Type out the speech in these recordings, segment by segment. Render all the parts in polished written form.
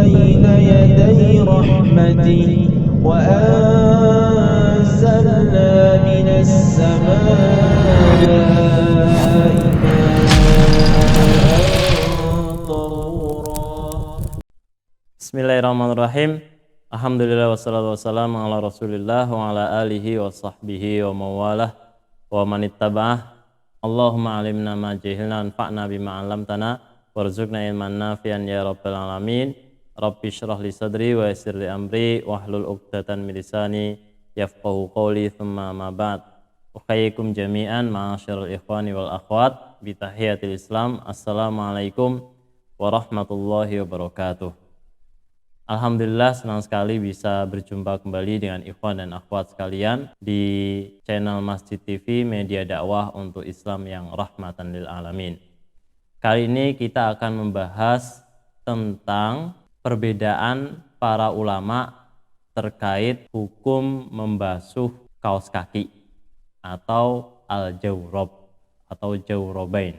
بين يدي رحمته وأنزلنا من السماء ماء طهورا. Bismillahirrahmanirrahim. Alhamdulillah wassalatu wassalamu ala Rasulillah wa ala alihi wa sahbihi wa mawalah wa manittaba'ah. Allahumma alimna ma jahilna anfa'na bima 'allamtana warzuqna ilman nafi'an ya rabbal alamin. Rabbi shrah li sadri wa yassir li amri wahlul 'uqdatam min lisani yafqahu qawli, thumma ma ba'd. Uhayyikum jami'an ma'asyiral ikhwani wal akhwat bi tahiyatil Islam. Assalamualaikum warahmatullahi wabarakatuh. Alhamdulillah, senang sekali bisa berjumpa kembali dengan ikhwan dan akhwat sekalian di channel Masjid TV, media dakwah untuk Islam yang rahmatan lil alamin. Kali ini kita akan membahas tentang perbedaan para ulama terkait hukum membasuh kaos kaki atau al-jawrob atau jawrobain.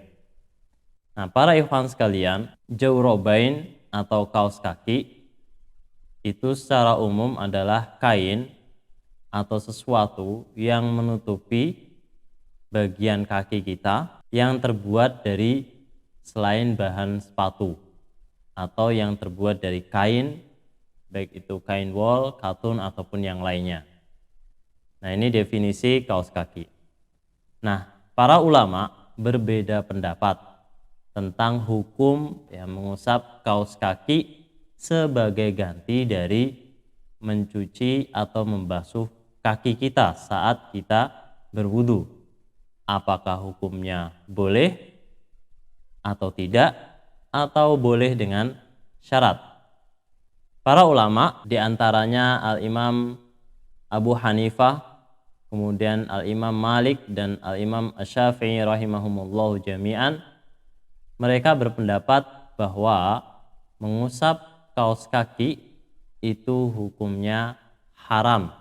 Nah, para ikhwan sekalian, jawrobain atau kaos kaki itu secara umum adalah kain atau sesuatu yang menutupi bagian kaki kita yang terbuat dari selain bahan sepatu atau yang terbuat dari kain, baik itu kain wol, katun ataupun yang lainnya. Nah, ini definisi kaos kaki. Nah, para ulama berbeda pendapat tentang hukum yang mengusap kaos kaki sebagai ganti dari mencuci atau membasuh kaki kita saat kita berwudu. Apakah hukumnya boleh atau tidak, atau boleh dengan syarat? Para ulama diantaranya Al-Imam Abu Hanifah, kemudian Al-Imam Malik dan Al-Imam Asy-Syafi'i rahimahumullahu jami'an, mereka berpendapat bahwa mengusap kaos kaki itu hukumnya haram,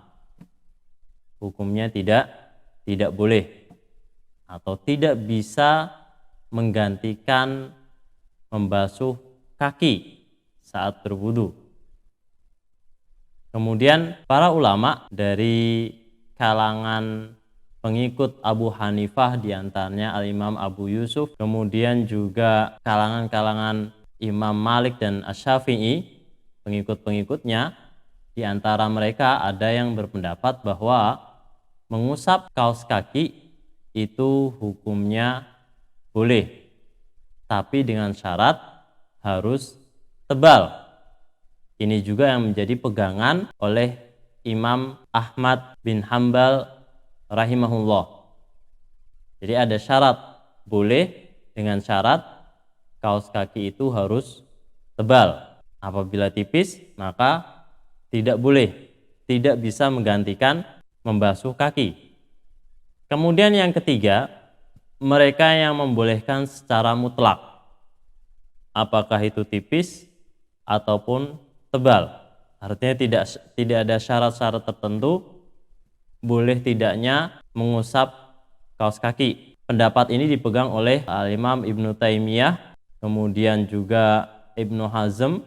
hukumnya tidak boleh atau tidak bisa menggantikan membasuh kaki saat berwudu. Kemudian para ulama dari kalangan pengikut Abu Hanifah, diantaranya Al-Imam Abu Yusuf, kemudian juga kalangan-kalangan Imam Malik dan Asy-Syafi'i, pengikut-pengikutnya, di antara mereka ada yang berpendapat bahwa mengusap kaos kaki itu hukumnya boleh, tapi dengan syarat harus tebal. Ini juga yang menjadi pegangan oleh Imam Ahmad bin Hambal rahimahullah. Jadi ada syarat boleh dengan syarat kaos kaki itu harus tebal. Apabila tipis, maka tidak boleh, tidak bisa menggantikan membasuh kaki. Kemudian yang ketiga, mereka yang membolehkan secara mutlak, apakah itu tipis ataupun tebal. Artinya tidak ada syarat-syarat tertentu boleh tidaknya mengusap kaos kaki. Pendapat ini dipegang oleh Al-Imam Ibnu Taimiyah, kemudian juga Ibnu Hazm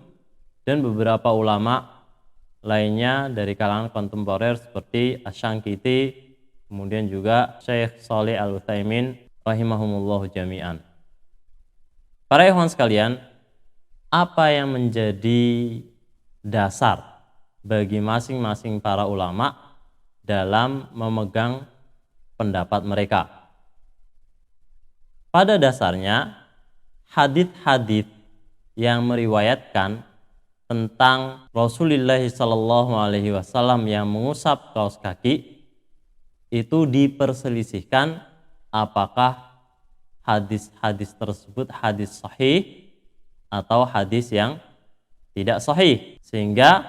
dan beberapa ulama lainnya dari kalangan kontemporer seperti Asy-Syankiti, kemudian juga Syekh Shalih Al-Utsaimin rahimahumullah jami'an. Para ikhwan sekalian, apa yang menjadi dasar bagi masing-masing para ulama dalam memegang pendapat mereka? Pada dasarnya, hadits-hadits yang meriwayatkan tentang Rasulullah SAW yang mengusap kaos kaki itu diperselisihkan apakah hadis-hadis tersebut hadis sahih atau hadis yang tidak sahih, sehingga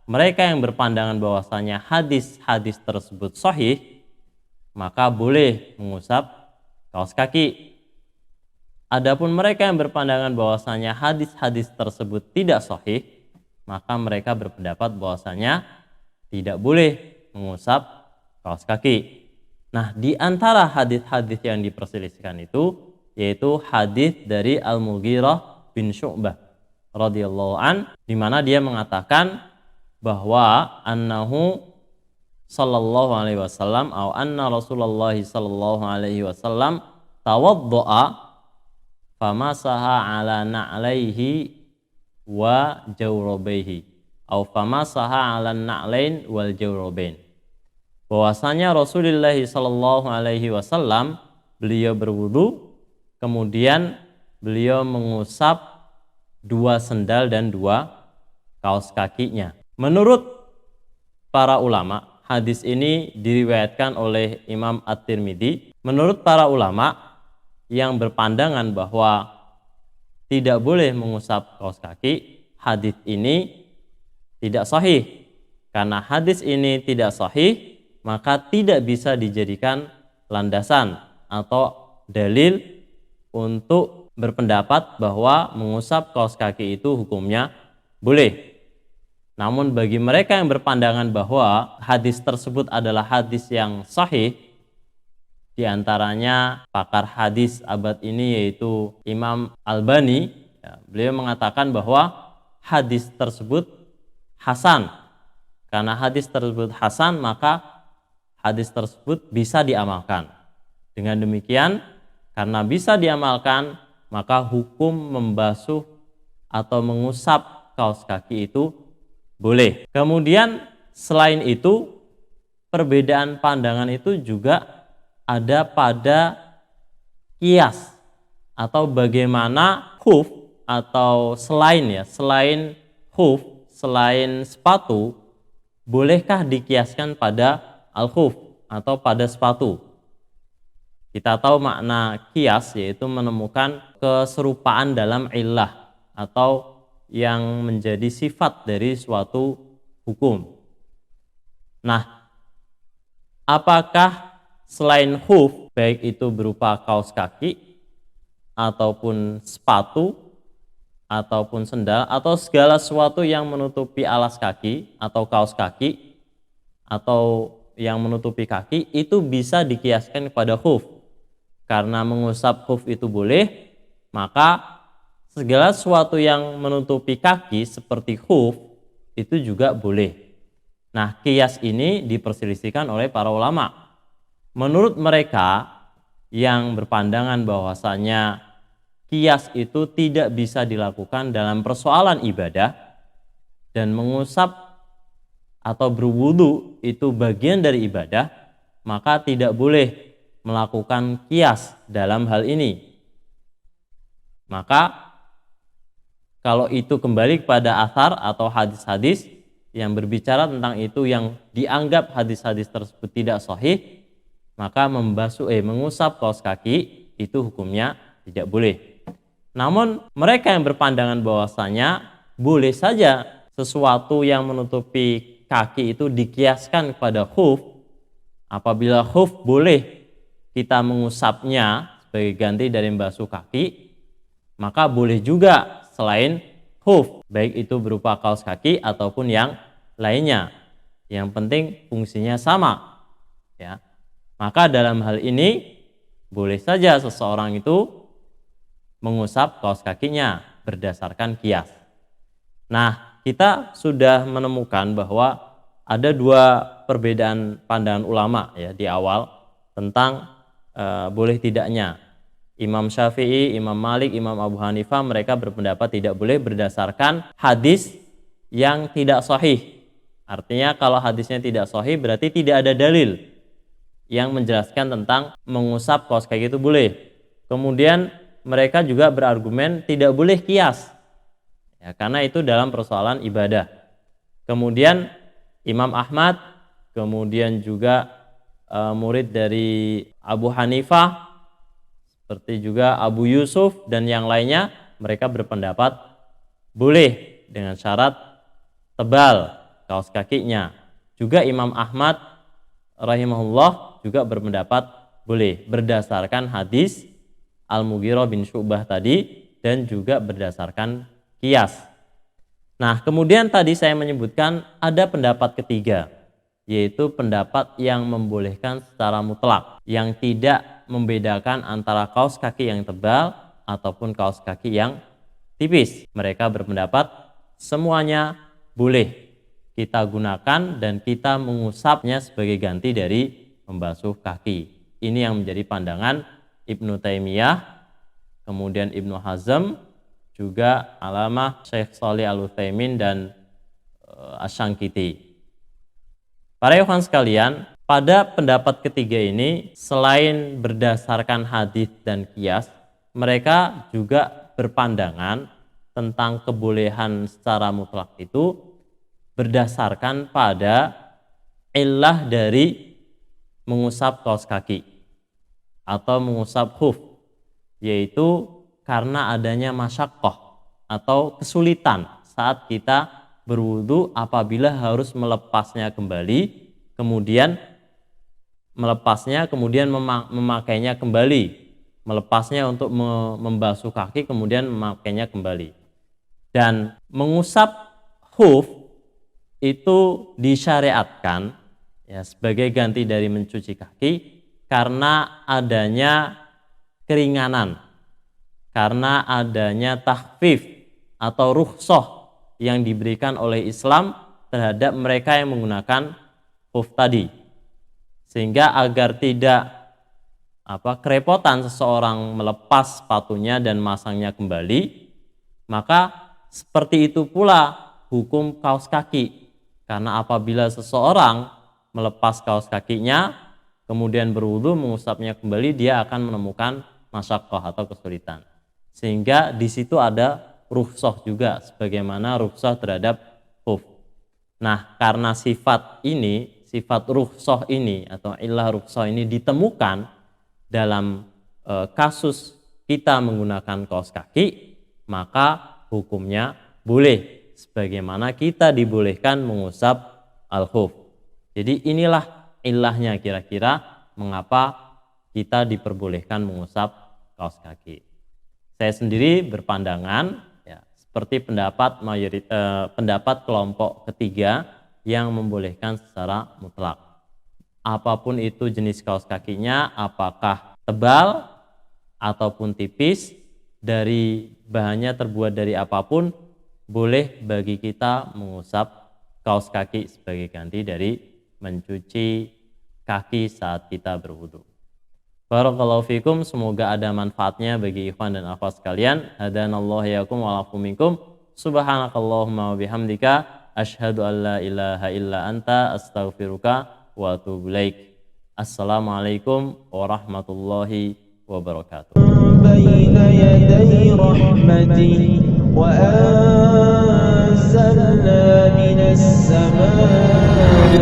mereka yang berpandangan bahwasanya hadis-hadis tersebut sahih maka boleh mengusap kaos kaki. Adapun mereka yang berpandangan bahwasanya hadis-hadis tersebut tidak sahih, maka mereka berpendapat bahwasanya tidak boleh mengusap kaos kaki. Nah, di antara hadis-hadis yang diperselisihkan itu yaitu hadis dari Al-Mughirah bin Syu'bah radhiyallahu an, di mana dia mengatakan bahwa annahu sallallahu alaihi wasallam atau anna Rasulullah sallallahu alaihi wasallam tawaddoa famasaha ala na'laihi wa jawrabaihi atau famasaha ala na'lain wal jawrabain. Bahwasanya Rasulullah sallallahu alaihi wasallam beliau berwudu, kemudian beliau mengusap dua sendal dan dua kaos kakinya. Menurut para ulama, hadis ini diriwayatkan oleh Imam At-Tirmidzi. Menurut para ulama yang berpandangan bahwa tidak boleh mengusap kaos kaki, hadis ini tidak sahih. Karena hadis ini tidak sahih, maka tidak bisa dijadikan landasan atau dalil untuk berpendapat bahwa mengusap kaos kaki itu hukumnya boleh. Namun bagi mereka yang berpandangan bahwa hadis tersebut adalah hadis yang sahih, di antaranya pakar hadis abad ini yaitu Imam Albani, beliau mengatakan bahwa hadis tersebut hasan. Karena hadis tersebut hasan, maka hadis tersebut bisa diamalkan. Dengan demikian, karena bisa diamalkan, maka hukum membasuh atau mengusap kaos kaki itu boleh. Kemudian selain itu, perbedaan pandangan itu juga ada pada qiyas atau bagaimana khuf atau selain khuf, selain sepatu, bolehkah dikiaskan pada al-khuf atau pada sepatu. Kita tahu makna qiyas yaitu menemukan keserupaan dalam illah atau yang menjadi sifat dari suatu hukum. Nah, apakah selain khuf, baik itu berupa kaos kaki ataupun sepatu ataupun sendal atau segala sesuatu yang menutupi alas kaki atau kaos kaki atau yang menutupi kaki itu bisa dikiaskan kepada khuf? Karena mengusap khuf itu boleh, maka segala sesuatu yang menutupi kaki seperti khuf itu juga boleh. Nah, qiyas ini diperselisihkan oleh para ulama. Menurut mereka yang berpandangan bahwasanya qiyas itu tidak bisa dilakukan dalam persoalan ibadah dan mengusap atau berwudu itu bagian dari ibadah, maka tidak boleh melakukan qiyas dalam hal ini. Maka kalau itu kembali kepada athar atau hadis-hadis yang berbicara tentang itu yang dianggap hadis-hadis tersebut tidak sahih, maka mengusap kaos kaki itu hukumnya tidak boleh. Namun mereka yang berpandangan bahwasanya boleh saja sesuatu yang menutupi kaki itu dikiaskan kepada khuf. Apabila khuf boleh kita mengusapnya sebagai ganti dari membasuh kaki, maka boleh juga selain khuf, baik itu berupa kaos kaki ataupun yang lainnya. Yang penting fungsinya sama, ya. Maka dalam hal ini boleh saja seseorang itu mengusap kaos kakinya berdasarkan qiyas. Nah, kita sudah menemukan bahwa ada dua perbedaan pandangan ulama ya di awal tentang boleh tidaknya. Imam Syafi'i, Imam Malik, Imam Abu Hanifah mereka berpendapat tidak boleh berdasarkan hadis yang tidak sahih. Artinya kalau hadisnya tidak sahih berarti tidak ada dalil yang menjelaskan tentang mengusap kaos kaki itu boleh. Kemudian mereka juga berargumen tidak boleh qiyas. Ya, karena itu dalam persoalan ibadah. Kemudian Imam Ahmad, kemudian juga murid dari Abu Hanifah, seperti juga Abu Yusuf dan yang lainnya, mereka berpendapat boleh dengan syarat tebal kaos kakinya. Juga Imam Ahmad rahimahullah juga berpendapat boleh berdasarkan hadis Al-Mughirah bin Syu'bah tadi dan juga berdasarkan qiyas. Nah, kemudian tadi saya menyebutkan ada pendapat ketiga, yaitu pendapat yang membolehkan secara mutlak, yang tidak membedakan antara kaos kaki yang tebal ataupun kaos kaki yang tipis. Mereka berpendapat semuanya boleh kita gunakan dan kita mengusapnya sebagai ganti dari membasuh kaki. Ini yang menjadi pandangan Ibnu Taimiyah, kemudian Ibnu Hazm, juga Alamah Syekh Shalih Al-Utsaimin dan Asy-Syanqiti. Para ikhwan sekalian, pada pendapat ketiga ini selain berdasarkan hadis dan qiyas, mereka juga berpandangan tentang kebolehan secara mutlak itu berdasarkan pada illah dari mengusap kaos kaki atau mengusap khuf, yaitu karena adanya masyaqqah atau kesulitan saat kita berwudu apabila harus melepasnya kembali, kemudian melepasnya, kemudian memakainya kembali, melepasnya untuk membasuh kaki, kemudian memakainya kembali. Dan mengusap khuf itu disyariatkan ya sebagai ganti dari mencuci kaki karena adanya keringanan, karena adanya takhfif atau rukhsah yang diberikan oleh Islam terhadap mereka yang menggunakan khuf tadi, sehingga agar tidak kerepotan seseorang melepas sepatunya dan masangnya kembali, maka seperti itu pula hukum kaos kaki. Karena apabila seseorang melepas kaos kakinya kemudian berwudu mengusapnya kembali, dia akan menemukan masyaqqah atau kesulitan, sehingga di situ ada rukhsah juga sebagaimana rukhsah terhadap khuf. Nah, karena sifat rukhsah ini atau illah rukhsah ini ditemukan dalam kasus kita menggunakan kaos kaki, maka hukumnya boleh sebagaimana kita dibolehkan mengusap al-khuf. Jadi inilah ilahnya kira-kira mengapa kita diperbolehkan mengusap kaos kaki. Saya sendiri berpandangan ya, seperti pendapat kelompok ketiga yang membolehkan secara mutlak. Apapun itu jenis kaos kakinya, apakah tebal ataupun tipis, dari bahannya terbuat dari apapun, boleh bagi kita mengusap kaos kaki sebagai ganti dari mencuci kaki saat kita berwudu. Barakallahu fikum, semoga ada manfaatnya bagi ikhwan dan akhwat sekalian. Hadanallahu iyyakum wa lakum minkum. Subhanakallahumma wa bihamdika asyhadu an la ilaha illa anta astaghfiruka wa atubu ilaik. Assalamualaikum warahmatullahi wabarakatuh. Baina yaday rahmati وأنزلنا من السماء